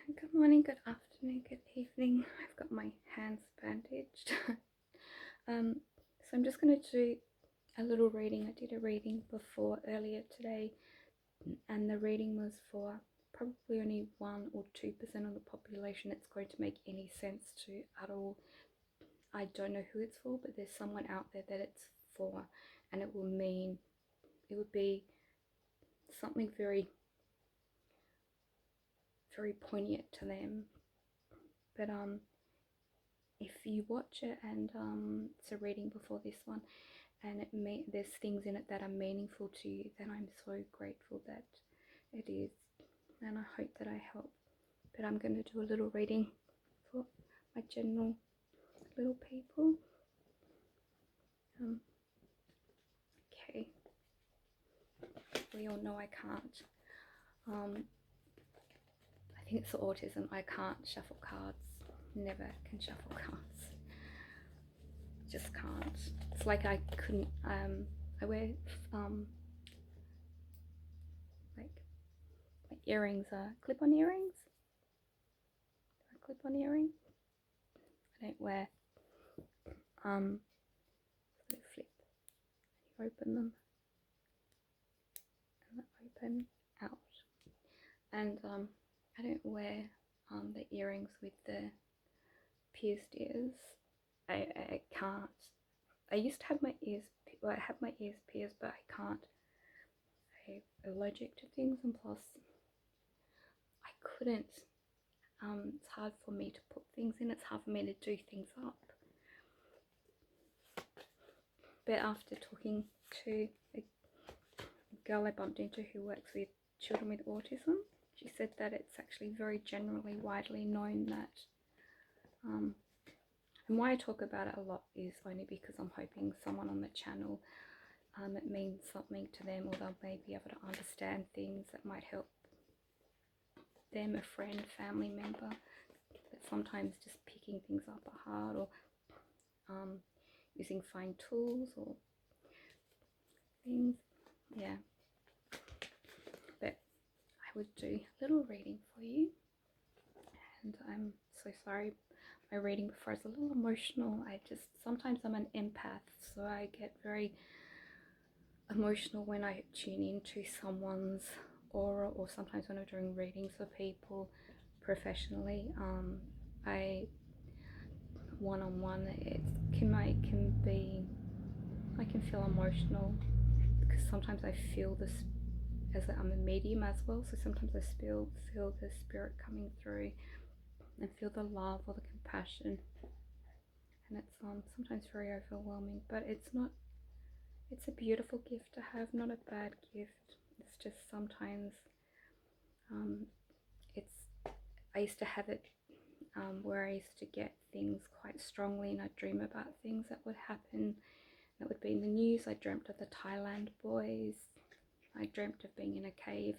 Good morning, good afternoon, good evening. I've got my hands bandaged. um, so I'm just going to do a little reading. I did a reading before earlier today, and the reading was for probably only 1 or 2% of the population it's going to make any sense to at all. I don't know who it's for, but there's someone out there that it's for, and it would be something very, very poignant to them. But if you watch it and it's a reading before this one, and there's things in it that are meaningful to you, then I'm so grateful that it is, and I hope that I help. But I'm going to do a little reading for my general little people. Okay, we all know I can't. I think it's the autism. I can't shuffle cards. Never can shuffle cards. Just can't. It's like I couldn't. I wear like my earrings are clip-on earrings. Clip-on earring. I don't wear they flip. You open them and they open out. And I don't wear the earrings with the pierced ears. I can't. I used to have my ears. Well, I have my ears pierced, but I can't. I'm allergic to things, and plus, I couldn't. It's hard for me to put things in. It's hard for me to do things up. But after talking to a girl I bumped into who works with children with autism, she said that it's actually very generally widely known that and why I talk about it a lot is only because I'm hoping someone on the channel it means something to them, or they'll maybe be able to understand things that might help them, a friend, family member. But sometimes just picking things up are hard, or using fine tools or things. Yeah. But I would do a little reading for you. And I'm so sorry. My reading before is a little emotional. Sometimes I'm an empath, so I get very emotional when I tune into someone's aura, or sometimes when I'm doing readings for people professionally. I one-on-one, I can feel emotional because sometimes I feel this as I'm a medium as well, so sometimes I feel the spirit coming through and feel the love or the compassion, and it's sometimes very overwhelming, but it's a beautiful gift to have, not a bad gift. It's just sometimes it's I used to have it where I used to get things quite strongly, and I'd dream about things that would happen that would be in the news. I dreamt of the Thailand boys. I dreamt of being in a cave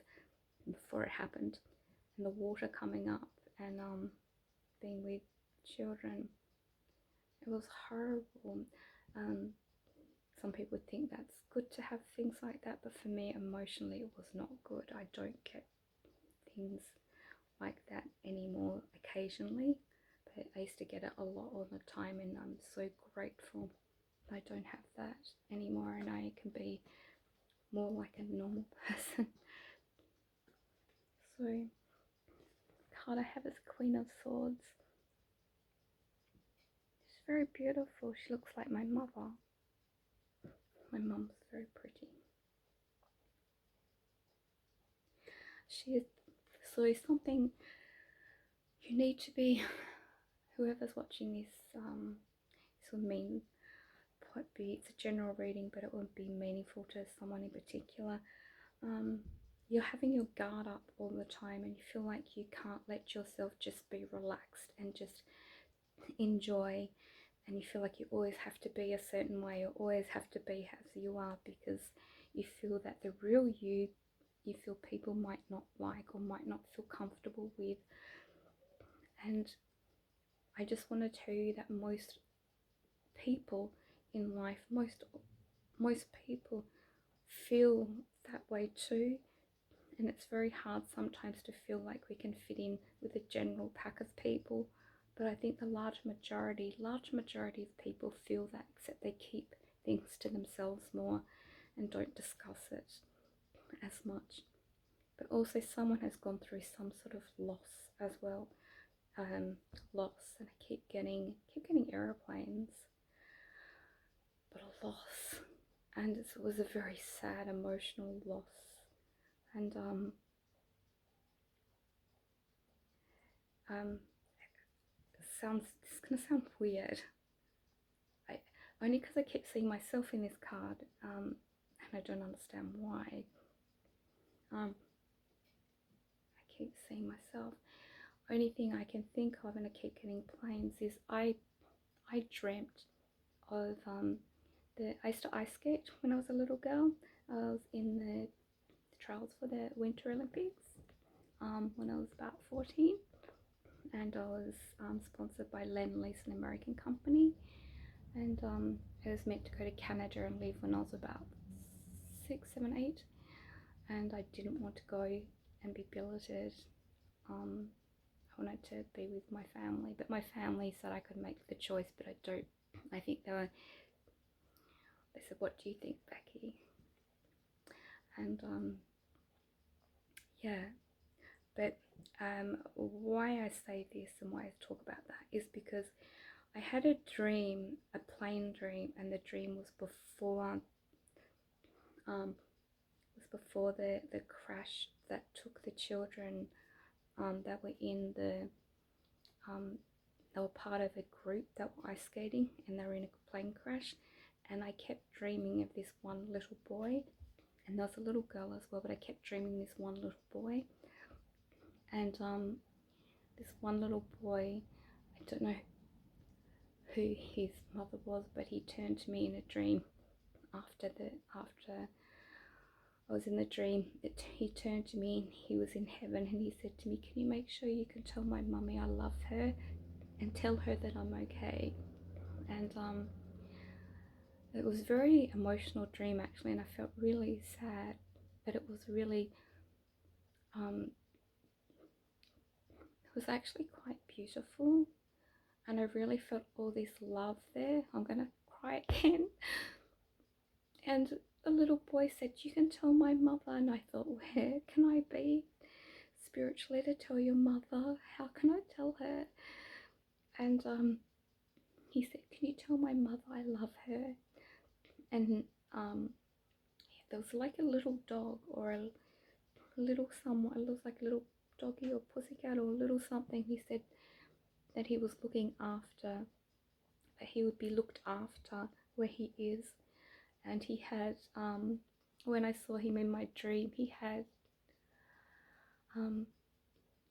before it happened, and the water coming up, and being with children. It was horrible. Some people think that's good to have things like that, but for me emotionally it was not good. I don't get things like that anymore. Occasionally, but I used to get it a lot all the time, and I'm so grateful I don't have that anymore, and I can be more like a normal person. So the card I have is Queen of Swords. She's very beautiful. She looks like my mother. My mum's very pretty. She is. So something you need to be, whoever's watching this, this will mean it's a general reading, but it won't be meaningful to someone in particular. You're having your guard up all the time, and you feel like you can't let yourself just be relaxed and just enjoy, and you feel like you always have to be a certain way, or always have to be as you are, because you feel that the real you feel people might not like or might not feel comfortable with. And I just want to tell you that most people in life, most people feel that way too, and it's very hard sometimes to feel like we can fit in with the general pack of people. But I think the large majority of people feel that, except they keep things to themselves more and don't discuss it as much. But also someone has gone through some sort of loss as well. Loss, and I keep getting airplanes, but a loss, and it was a very sad emotional loss. And it's gonna sound weird, only because I keep seeing myself in this card, and I don't understand why. I keep seeing myself. Only thing I can think of, and I keep getting planes, is I dreamt of I used to ice skate when I was a little girl. I was in the trials for the Winter Olympics when I was about 14, and I was sponsored by Lend-Lease, an American company, and I was meant to go to Canada and leave when I was about 6, 7, 8, and I didn't want to go and be billeted. I wanted to be with my family, but my family said I could make the choice, but I don't. I think they said, "What do you think, Becky?" And yeah, but why I say this and why I talk about that is because I had a dream, a plane dream, and the dream was before the crash that took the children that were in the they were part of a group that were ice skating, and they were in a plane crash. And I kept dreaming of this one little boy, and there was a little girl as well, but I kept dreaming this one little boy. And this one little boy, I don't know who his mother was, but he turned to me in a dream after I was in the dream. He turned to me and he was in heaven, and he said to me, "Can you make sure you can tell my mummy I love her and tell her that I'm okay?" And it was a very emotional dream actually, and I felt really sad, but it was really it was actually quite beautiful, and I really felt all this love there. I'm gonna cry again. And the little boy said, "You can tell my mother," and I thought, where can I be spiritually to tell your mother? How can I tell her? And he said, "Can you tell my mother I love her?" And there was like a little dog, or a little someone, it looks like a little doggy or pussycat or a little something. He said that he was looking after, that he would be looked after where he is. And he had, when I saw him in my dream, he had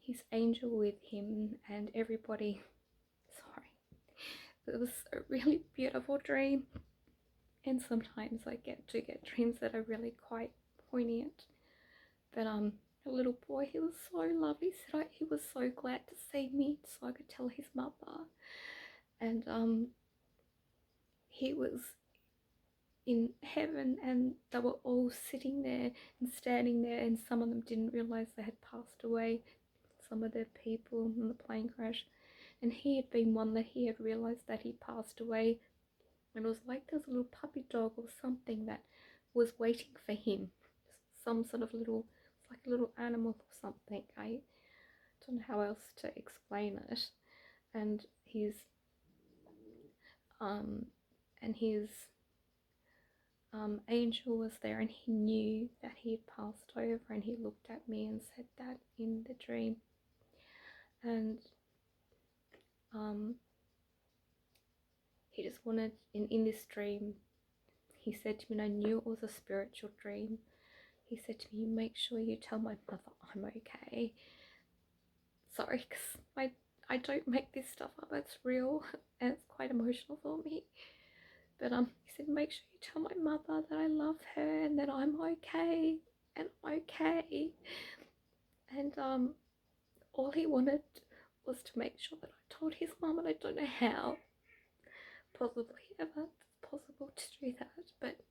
his angel with him and everybody. Sorry, it was a really beautiful dream, and sometimes I get dreams that are really quite poignant. But a little boy, he was so lovely. Said he was so glad to see me, so I could tell his mother. And he was in heaven, and they were all sitting there and standing there, and some of them didn't realize they had passed away, some of the people in the plane crash, and he had been one that he had realized that he passed away. And it was like there was a little puppy dog or something that was waiting for him, some sort of little, it's like a little animal or something. I don't know how else to explain it. And his angel was there, and he knew that he had passed over, and he looked at me and said that in the dream. And he just wanted, in this dream, he said to me, and I knew it was a spiritual dream, he said to me, "Make sure you tell my mother I'm okay." Sorry, because I don't make this stuff up, it's real, and it's quite emotional for me. But he said, "Make sure you tell my mother that I love her and that I'm okay, and I'm okay." And all he wanted was to make sure that I told his mum, and I don't know how possibly ever it's possible to do that, but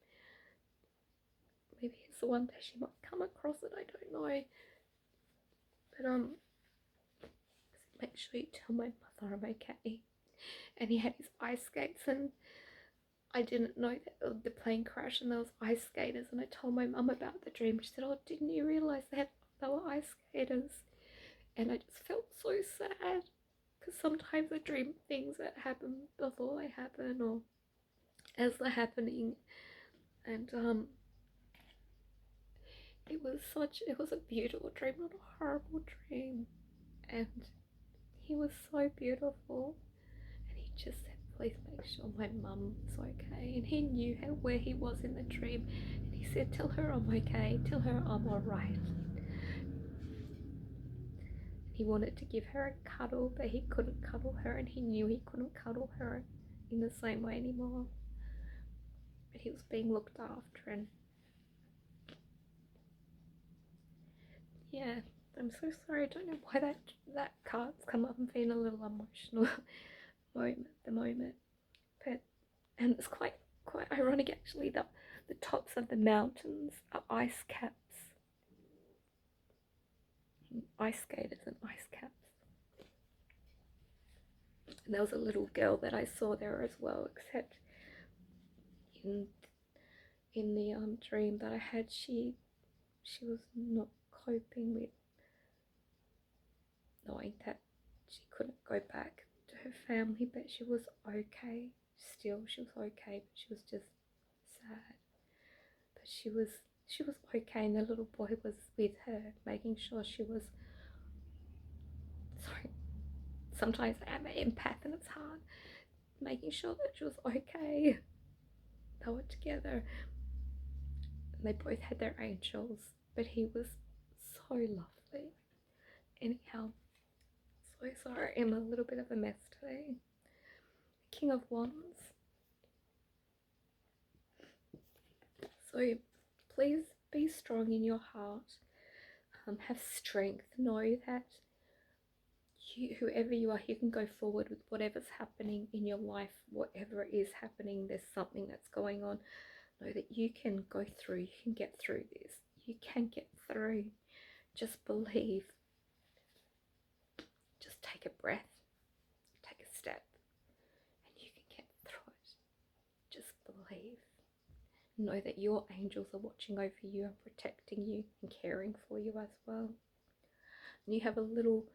maybe it's the one day she might come across it, I don't know. But make sure you tell my mother I'm okay. And he had his ice skates, and I didn't know that the plane crashed and there was ice skaters, and I told my mum about the dream. She said, "Oh, didn't you realise they were ice skaters?" And I just felt so sad, because sometimes I dream things that happen before they happen or as they're happening. And it was a beautiful dream, not a horrible dream. And he was so beautiful. And he just said, "Please make sure my mum's okay." And he knew where he was in the dream. And he said, "Tell her I'm okay. Tell her I'm alright." He wanted to give her a cuddle, but he couldn't cuddle her, and he knew he couldn't cuddle her in the same way anymore. But he was being looked after, and yeah, I'm so sorry. I don't know why that card's come up. I'm feeling a little emotional at the moment, but and it's quite ironic actually that the tops of the mountains are ice caps, ice skaters and ice caps. And there was a little girl that I saw there as well, except in the dream that I had, she was not coping with knowing that she couldn't go back to her family, but she was okay. Still, she was okay, but she was just sad. But she was okay, and the little boy was with her, making sure she was. Sorry, sometimes I am an empath, and it's hard making sure that she was okay. They were together, and they both had their angels, but he was so lovely. Anyhow, so sorry, I'm a little bit of a mess today. King of Wands. So please be strong in your heart. Have strength. Know that whoever you are, you can go forward with whatever's happening in your life, whatever is happening. There's something that's going on. Know that you can go through. You can get through this. You can get through. Just believe. Just take a breath. Take a step, and you can get through it. Just believe. Know that your angels are watching over you and protecting you and caring for you as well. And you have a little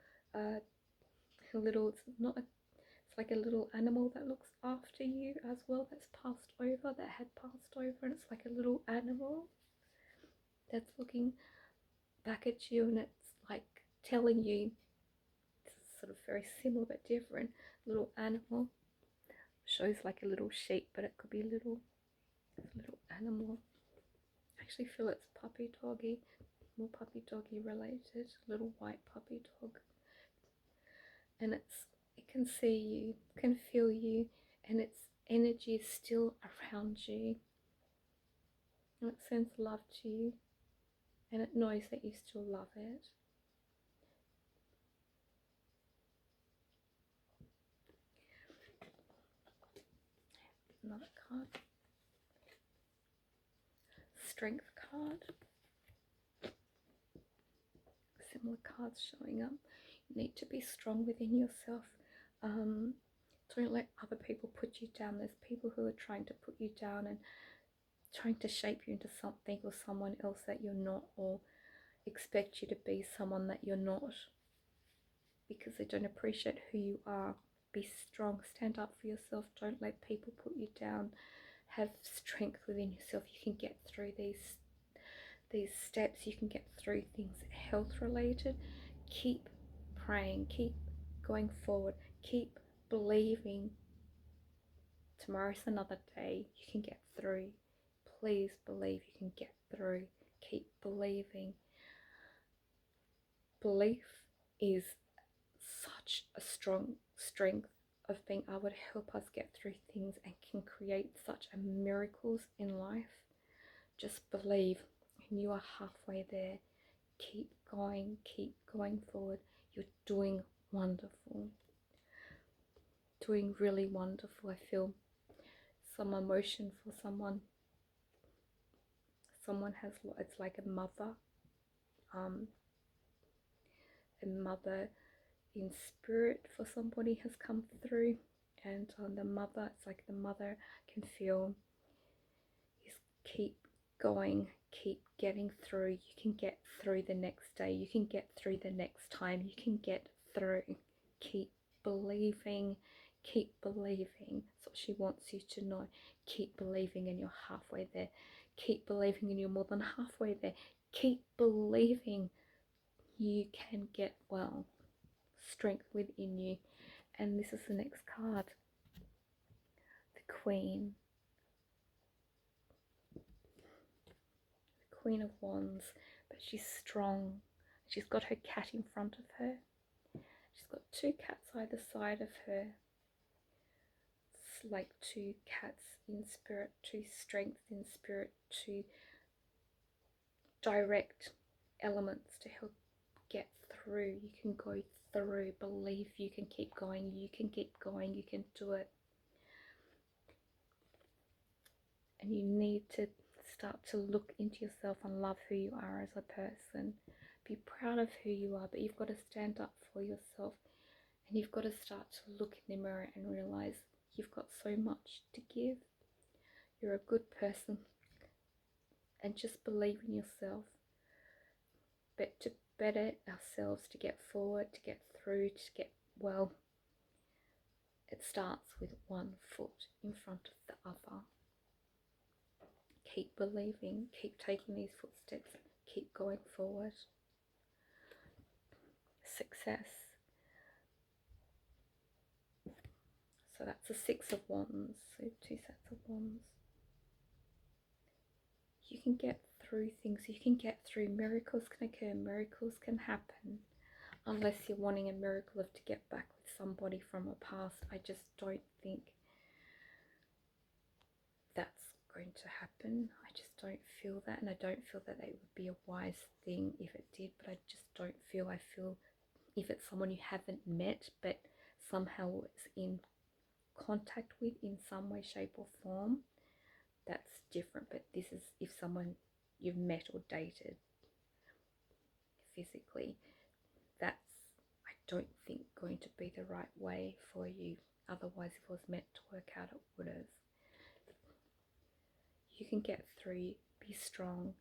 it's not a, it's like a little animal that looks after you as well, that's passed over, that had passed over, and it's like a little animal that's looking back at you, and it's like telling you, it's sort of very similar but different. Little animal shows like a little sheep, but it could be a little animal. I actually feel it's puppy doggy, more puppy doggy related, little white puppy dog. And it can see you, can feel you, and its energy is still around you. And it sends love to you, and it knows that you still love it. Another card. Strength card. Similar cards showing up. You need to be strong within yourself. Don't let other people put you down. There's people who are trying to put you down and trying to shape you into something or someone else that you're not, or expect you to be someone that you're not, because they don't appreciate who you are. Be strong, stand up for yourself, don't let people put you down. Have strength within yourself. You can get through these steps, you can get through things health related. Keep praying, keep going forward, keep believing. Tomorrow's another day, you can get through. Please believe you can get through. Keep believing. Belief is such a strong strength of being able to help us get through things and can create such a miracles in life. Just believe, and you are halfway there. Keep going forward. You're doing wonderful, doing really wonderful. I feel some emotion for someone someone has, it's like a mother in spirit for somebody has come through, and the mother, it's like the mother can feel is keep going, keep getting through. You can get through the next day, you can get through the next time, you can get through. Keep believing, keep believing. That's what she wants you to know. Keep believing, and you're halfway there. Keep believing, and you're more than halfway there. Keep believing you can get well. Strength within you. And this is the next card, the Queen. The Queen of Wands. But she's strong. She's got her cat in front of her. She's got two cats either side of her. It's like two cats in spirit, two strengths in spirit, two direct elements to help get through. You can go through. Believe you can keep going. You can keep going. You can do it. And you need to start to look into yourself and love who you are as a person. Be proud of who you are, but you've got to stand up for yourself. And you've got to start to look in the mirror and realize you've got so much to give. You're a good person. And just believe in yourself. But to better ourselves, to get forward, to get through, to get well, it starts with one foot in front of the other. Keep believing, keep taking these footsteps, keep going forward. Success. So that's a Six of Wands, so two sets of wands. You can get through things, you can get through. Miracles can occur, miracles can happen. Unless you're wanting a miracle of to get back with somebody from a past, I just don't think that's going to happen. I just don't feel that, and I don't feel that it would be a wise thing if it did, but I just don't feel, I feel if it's someone you haven't met but somehow is in contact with in some way, shape or form, that's different. But this is if someone you've met or dated physically, that's, I don't think, going to be the right way for you. Otherwise, if it was meant to work out, it would have. You can get through, be strong,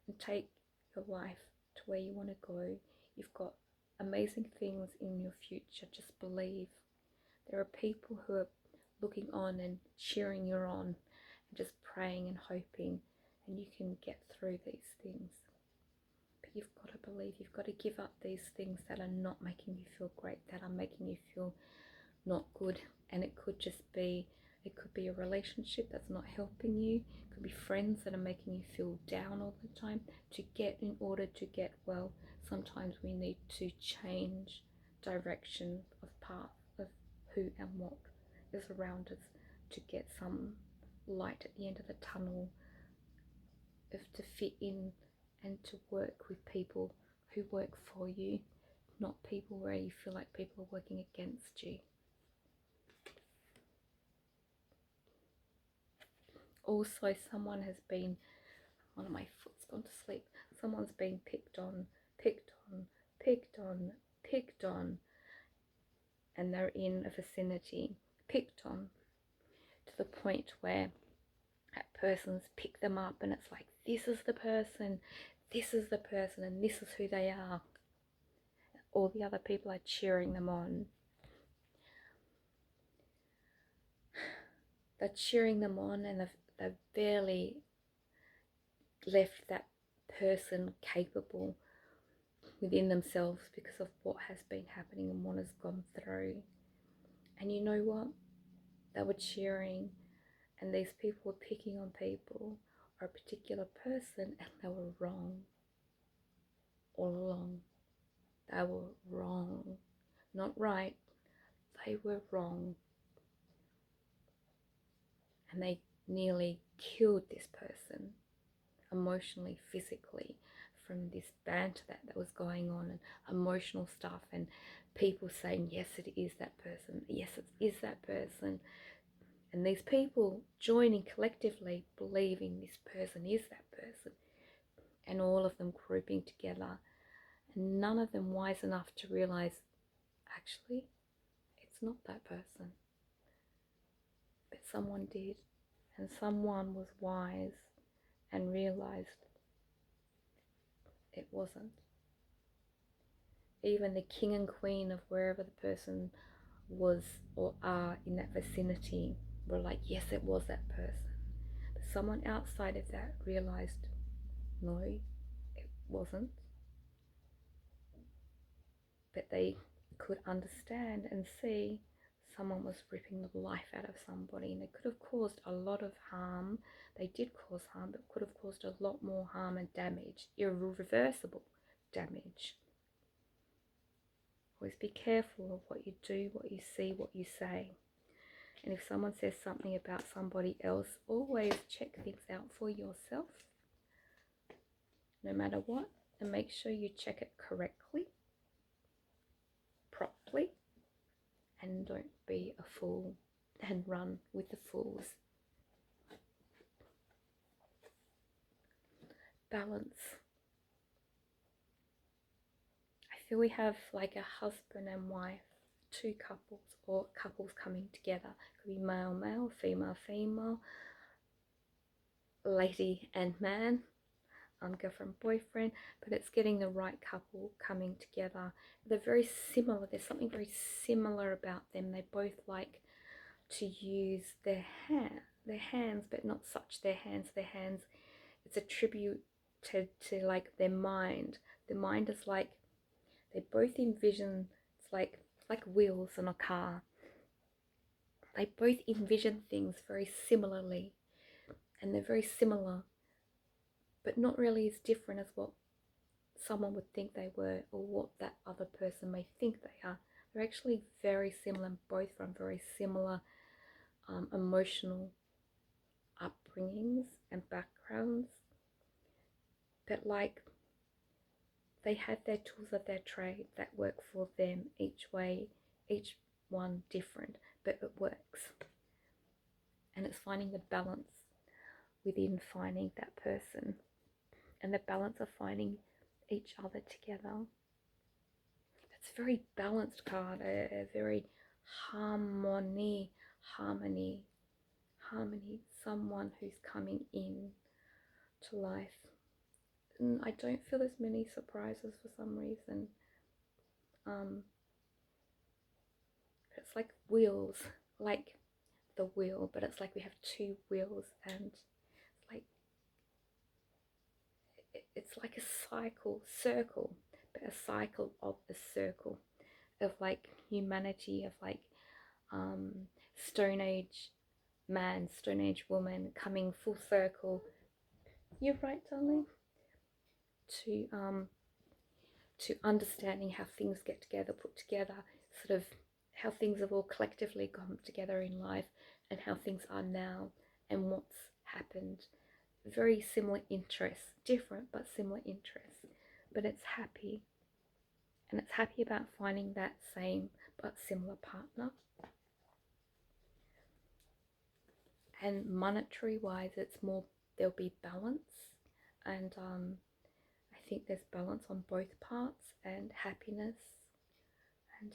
and take your life to where you want to go. You've got amazing things in your future. Just believe. There are people who are looking on and cheering you on and just praying and hoping, and you can get through these things. But you've got to believe. You've got to give up these things that are not making you feel great, that are making you feel not good. And it could just be, it could be a relationship that's not helping you. It could be friends that are making you feel down all the time. In order to get well, sometimes we need to change direction of path of who and what is around us to get some light at the end of the tunnel, of to fit in and to work with people who work for you, not people where you feel like people are working against you. Also, someone has been, one of my foot's gone to sleep, someone's been picked on, and they're in a vicinity, picked on, to the point where that person's picked them up and it's like, this is the person, and this is who they are. All the other people are cheering them on. They're cheering them on, and they've barely left that person capable within themselves because of what has been happening and what has gone through. And you know what? They were cheering, and these people were picking on people or a particular person, and they were wrong all along. They were wrong. Not right. They were wrong. And they nearly killed this person, emotionally, physically, from this banter that was going on, and emotional stuff, and people saying, yes, it is that person, yes, it is that person, and these people joining collectively believing this person is that person, and all of them grouping together, and none of them wise enough to realize actually it's not that person, but someone did, and someone was wise and realized it wasn't. Even the king and queen of wherever the person was or are in that vicinity were like, yes, it was that person. But someone outside of that realized, no, it wasn't. But they could understand and see someone was ripping the life out of somebody, and it could have caused a lot of harm. They did cause harm, but could have caused a lot more harm and damage, irreversible damage. Always be careful of what you do, what you see, what you say. And if someone says something about somebody else, always check things out for yourself, no matter what, and make sure you check it correctly, properly, and don't be a fool and run with the fools. Balance. I feel we have like a husband and wife, two couples, or couples coming together. It could be male, male, female, female, lady and man, girlfriend, boyfriend, but it's getting the right couple coming together. They're very similar. There's something very similar about them. They both like to use their hands, but not such their hands. Their hands, it's a tribute to like their mind. The mind is like, they both envision, it's like wheels on a car. They both envision things very similarly, and they're very similar, but not really as different as what someone would think they were, or what that other person may think they are. They're actually very similar, and both from very similar emotional upbringings and backgrounds. But like, they have their tools of their trade that work for them each way, each one different, but it works. And it's finding the balance within finding that person, and the balance of finding each other together. It's a very balanced card, a very harmony, someone who's coming in to life. And I don't feel there's many surprises for some reason. It's like wheels, like the wheel, but it's like we have two wheels, and it's like a circle, but a cycle of a circle of like humanity, of like Stone Age man, Stone Age woman coming full circle. You're right, darling. To understanding how things get together, put together, sort of how things have all collectively come together in life, and how things are now, and what's happened. Very similar interests, different but similar interests, but it's happy, and it's happy about finding that same but similar partner. And monetary wise, it's more, there'll be balance, and I think there's balance on both parts, and happiness, and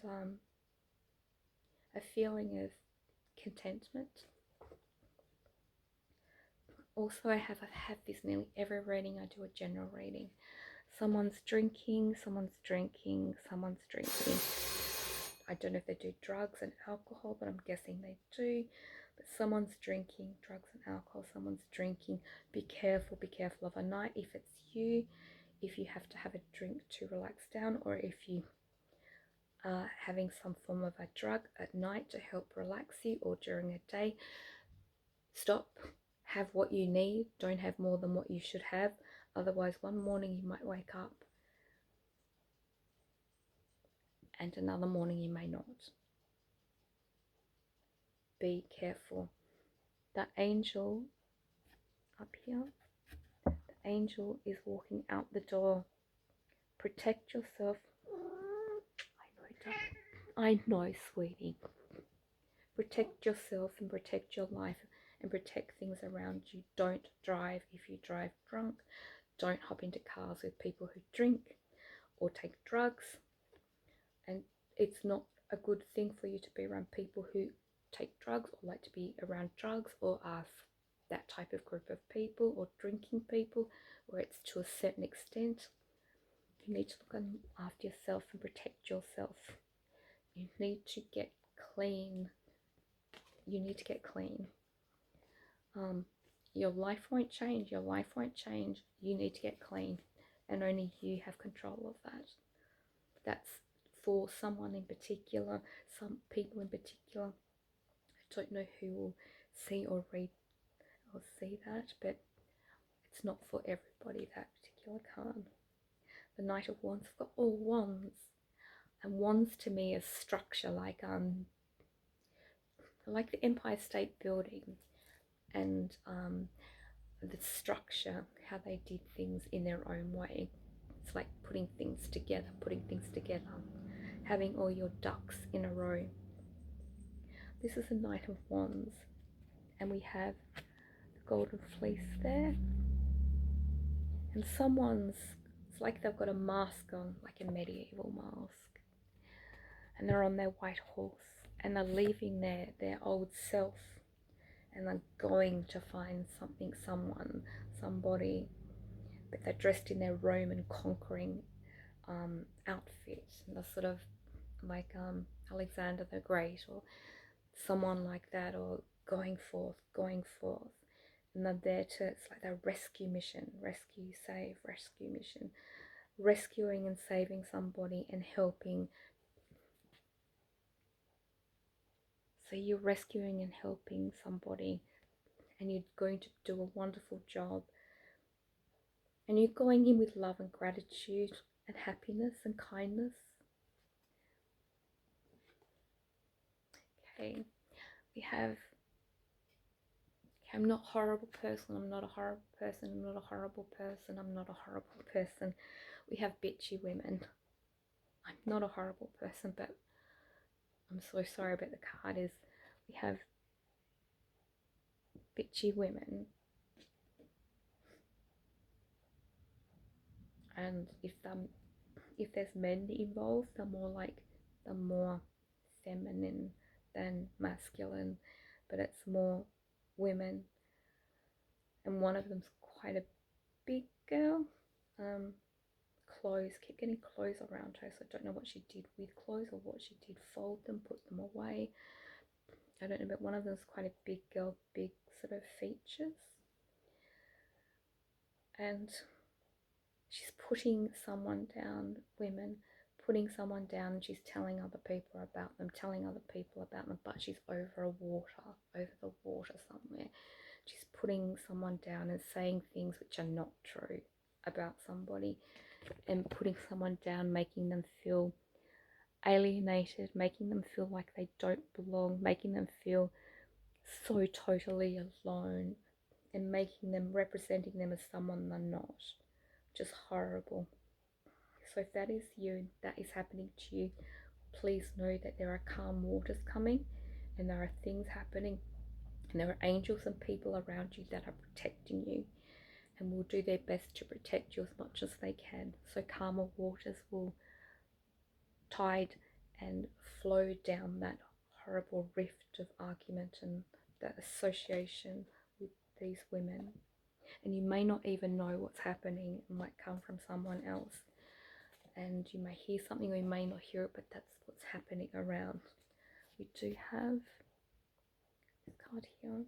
a feeling of contentment. Also, I have this nearly every reading. I do a general reading. Someone's drinking. I don't know if they do drugs and alcohol, but I'm guessing they do. But someone's drinking, drugs and alcohol, someone's drinking. Be careful of a night if it's you, if you have to have a drink to relax down, or if you are having some form of a drug at night to help relax you, or during a day. Stop, have what you need, don't have more than what you should have. Otherwise, one morning you might wake up and another morning you may not. Be careful. The angel up here, the angel is walking out the door. Protect yourself. I know, sweetie. Protect yourself and protect your life and protect things around you. Don't drive if you drive drunk. don't hop into cars with people who drink or take drugs. And it's not a good thing for you to be around people who take drugs or like to be around drugs or are that type of group of people or drinking people, where it's to a certain extent. You need to look after yourself and protect yourself. You need to get clean. You need to get clean. Your life won't change. Your life won't change. You need to get clean, and only you have control of that. That's for someone in particular, some people in particular. I don't know who will see or read or see that, but it's not for everybody, that particular card. The Knight of Wands, I've got all wands, and wands to me is structure, like the Empire State Building, and the structure, how they did things in their own way. It's like putting things together, having all your ducks in a row. This is a Knight of Wands, and we have the Golden Fleece there, and it's like they've got a mask on, like a medieval mask, and they're on their white horse, and they're leaving their old self, and they're going to find something, somebody, but they're dressed in their Roman conquering outfits, and they're sort of like Alexander the Great or someone like that, or going forth, and they're there to, it's like their rescue mission, rescue mission, rescuing and saving somebody and helping. So you're rescuing and helping somebody, and you're going to do a wonderful job, and you're going in with love and gratitude and happiness and kindness. Okay, we have, okay, I'm not a horrible person, I'm not a horrible person, I'm not a horrible person, I'm not a horrible person. We have bitchy women. I'm not a horrible person, but I'm so sorry, but the card is, we have bitchy women. And if there's men involved, they're more feminine than masculine, but it's more women, and one of them's quite a big girl. Clothes, keep getting clothes around her, so I don't know what she did with clothes or what she did, fold them, put them away, I don't know, but one of them's quite a big girl, big sort of features, and she's putting someone down, putting someone down, and she's telling other people about them, but she's over the water somewhere. She's putting someone down and saying things which are not true about somebody, and putting someone down, making them feel alienated, making them feel like they don't belong, making them feel so totally alone, and representing them as someone they're not. Just horrible. So if that is you, that is happening to you, please know that there are calm waters coming, and there are things happening, and there are angels and people around you that are protecting you, and will do their best to protect you as much as they can. So calmer waters will tide and flow down that horrible rift of argument and that association with these women. And you may not even know what's happening. It might come from someone else, and you may hear something or you may not hear it, but that's what's happening around. We do have this card here,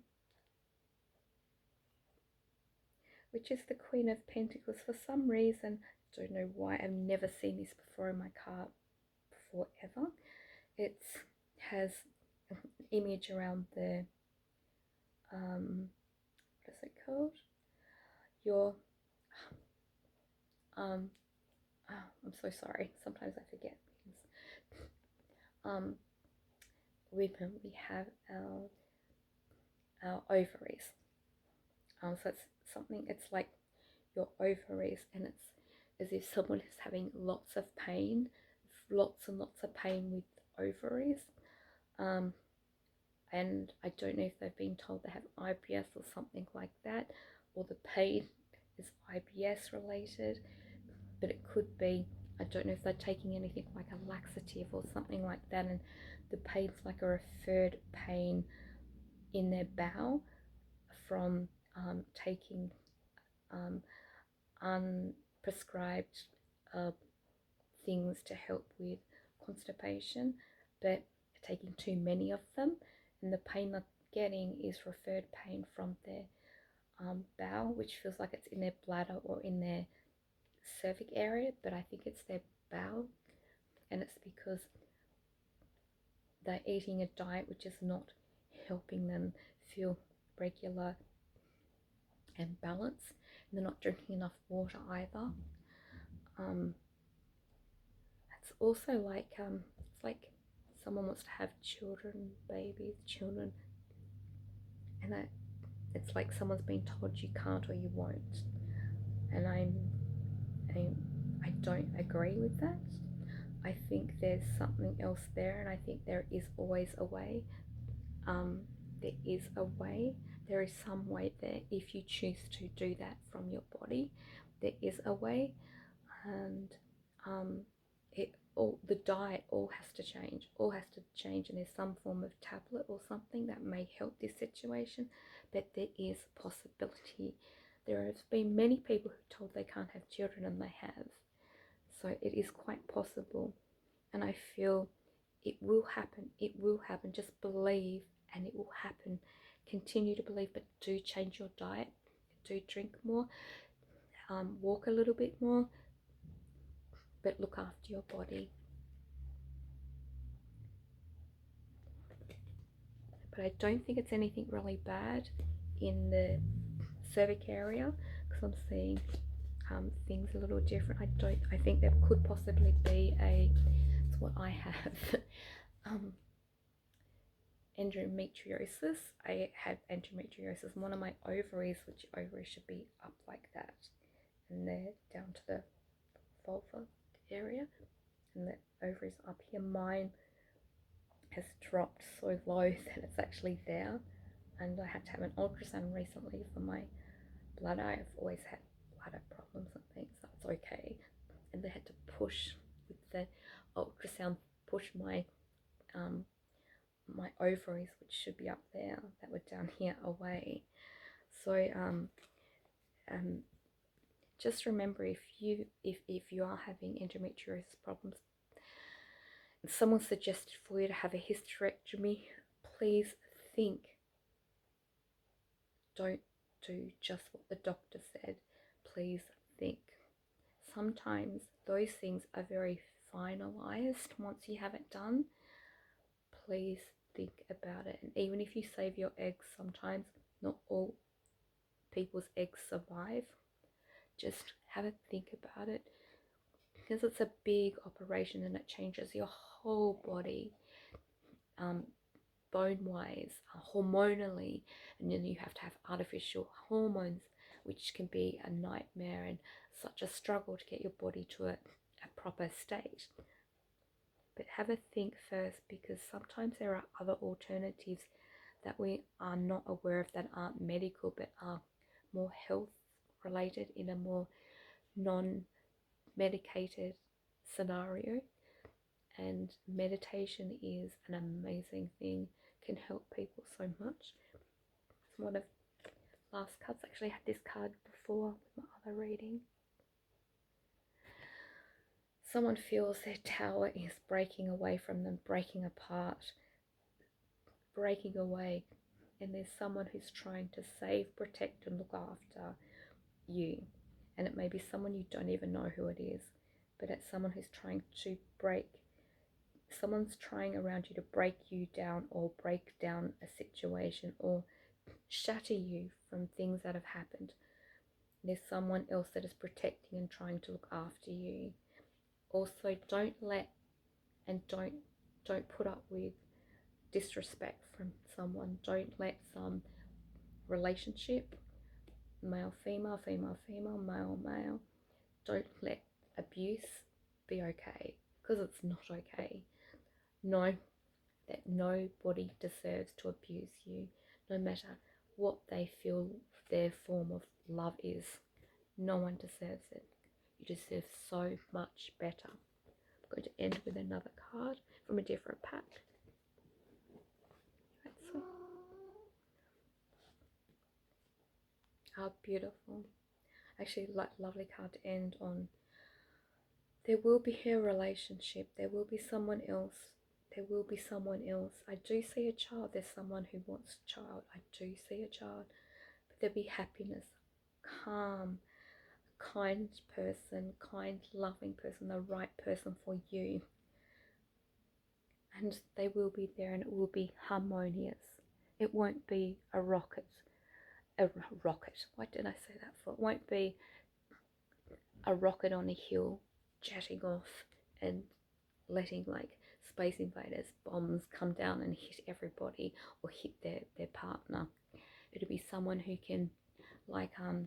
which is the Queen of Pentacles. For some reason, I don't know why, I've never seen this before in my card before ever. It has an image around the what is it called? Your I'm so sorry. Sometimes I forget things. Women, we have our ovaries. So it's something. It's like your ovaries, and it's as if someone is having lots of pain, lots and lots of pain with ovaries. And I don't know if they've been told they have IBS or something like that, or the pain is IBS related, but it could be, I don't know if they're taking anything like a laxative or something like that, and the pain's like a referred pain in their bowel from taking unprescribed things to help with constipation, but taking too many of them, and the pain they're getting is referred pain from their bowel, which feels like it's in their bladder or in their cervix area, but I think it's their bowel, and it's because they're eating a diet which is not helping them feel regular and balanced, and they're not drinking enough water either. It's also like it's like someone wants to have children, babies, children, and it's like someone's been told you can't or you won't, and I don't agree with that. I think there's something else there, and I think there is always a way. There is a way. There is some way there if you choose to do that from your body. There is a way, and it all, the diet all has to change. All has to change, and there's some form of tablet or something that may help this situation. But there is possibility. There has been many people who are told they can't have children, and they have. So it is quite possible, and I feel it will happen. It will happen. Just believe, and it will happen. Continue to believe, but do change your diet. Do drink more, walk a little bit more, but look after your body. But I don't think it's anything really bad in the cervix area, because I'm seeing things a little different. I think there could possibly be it's what I have. Endometriosis. I have endometriosis. One of my ovaries, which ovaries should be up like that, and they're down to the vulva area, and the ovaries up here. Mine has dropped so low that it's actually there, and I had to have an ultrasound recently for my bladder. I've always had bladder problems and things, so it's okay. And they had to push with the ultrasound, push my my ovaries, which should be up there, that were down here, away. So just remember, if you are having endometriosis problems, and someone suggested for you to have a hysterectomy, please think. Don't do just what the doctor said. Please think. Sometimes those things are very finalized once you have it done. Please think about it. And even if you save your eggs, sometimes not all people's eggs survive. Just have a think about it, because it's a big operation and it changes your whole body, bone-wise, hormonally, and then you have to have artificial hormones, which can be a nightmare and such a struggle to get your body to a proper state. But have a think first, because sometimes there are other alternatives that we are not aware of, that aren't medical but are more health related, in a more non-medicated scenario. And meditation is an amazing thing, can help people so much. It's one of last cards. Actually, I had this card before with my other reading. Someone feels their tower is breaking away from them, breaking apart, breaking away, and there's someone who's trying to save, protect, and look after you. And it may be someone you don't even know who it is, but it's someone who's trying to someone's trying around you to break you down, or break down a situation, or shatter you from things that have happened. There's someone else that is protecting and trying to look after you. Also, don't put up with disrespect from someone. Don't let some relationship, male female, female female, male male, don't let abuse be okay, because it's not okay. Know that nobody deserves to abuse you, no matter what they feel their form of love is. No one deserves it. You deserve so much better. I'm going to end with another card from a different pack. That's so. How beautiful. Actually, lovely card to end on. There will be a relationship. There will be someone else. There will be someone else. I do see a child. There's someone who wants a child. I do see a child. But there'll be happiness, calm, kind person, kind, loving person, the right person for you. And they will be there, and it will be harmonious. It won't be a rocket. What did I say that for? It won't be a rocket on a hill jetting off and letting like Space Invaders bombs come down and hit everybody or hit their partner. It'll be someone who can like a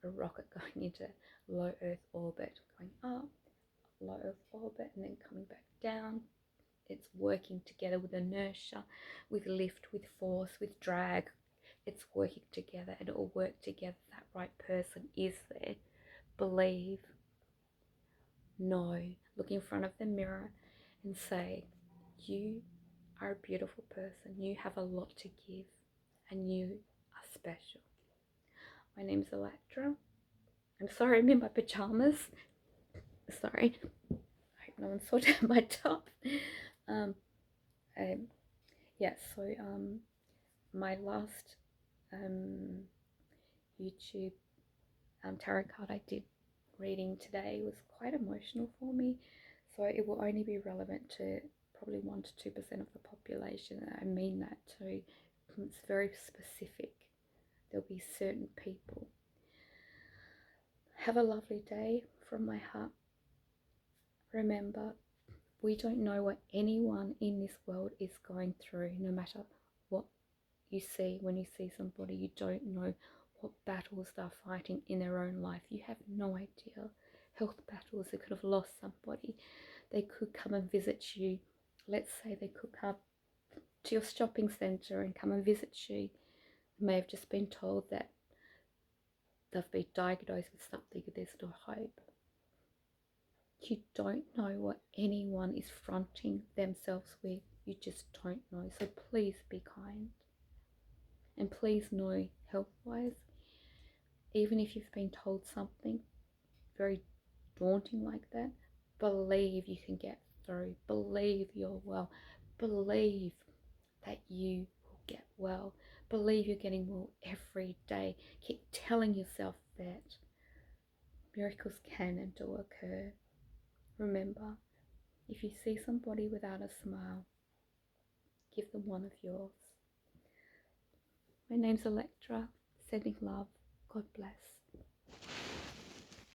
rocket going into low Earth orbit, going up, low Earth orbit, and then coming back down. It's working together with inertia, with lift, with force, with drag. It's working together, and it will work together. That right person is there. Believe, know, look in front of the mirror and say, you are a beautiful person. You have a lot to give, and you are special. My name's Electra. I'm sorry I'm in my pajamas. Sorry. I hope no one saw down my top. Yeah, so my last YouTube tarot card I did reading today was quite emotional for me, so it will only be relevant to probably 1 to 2% of the population. I mean that too. It's very specific. There'll be certain people. Have a lovely day from my heart. Remember, we don't know what anyone in this world is going through. No matter what you see, when you see somebody, you don't know what battles they're fighting in their own life. You have no idea. Health battles, they could have lost somebody. They could come and visit you. Let's say they could come to your shopping centre and come and visit you. They may have just been told that they've been diagnosed with something and there's no hope. You don't know what anyone is fronting themselves with. You just don't know. So please be kind. And please know, health-wise, even if you've been told something very daunting like that, believe you can get through. Believe you're well. Believe that you will get well. Believe you're getting well every day. Keep telling yourself that miracles can and do occur. Remember, if you see somebody without a smile, give them one of yours. My name's Electra, sending love. God bless.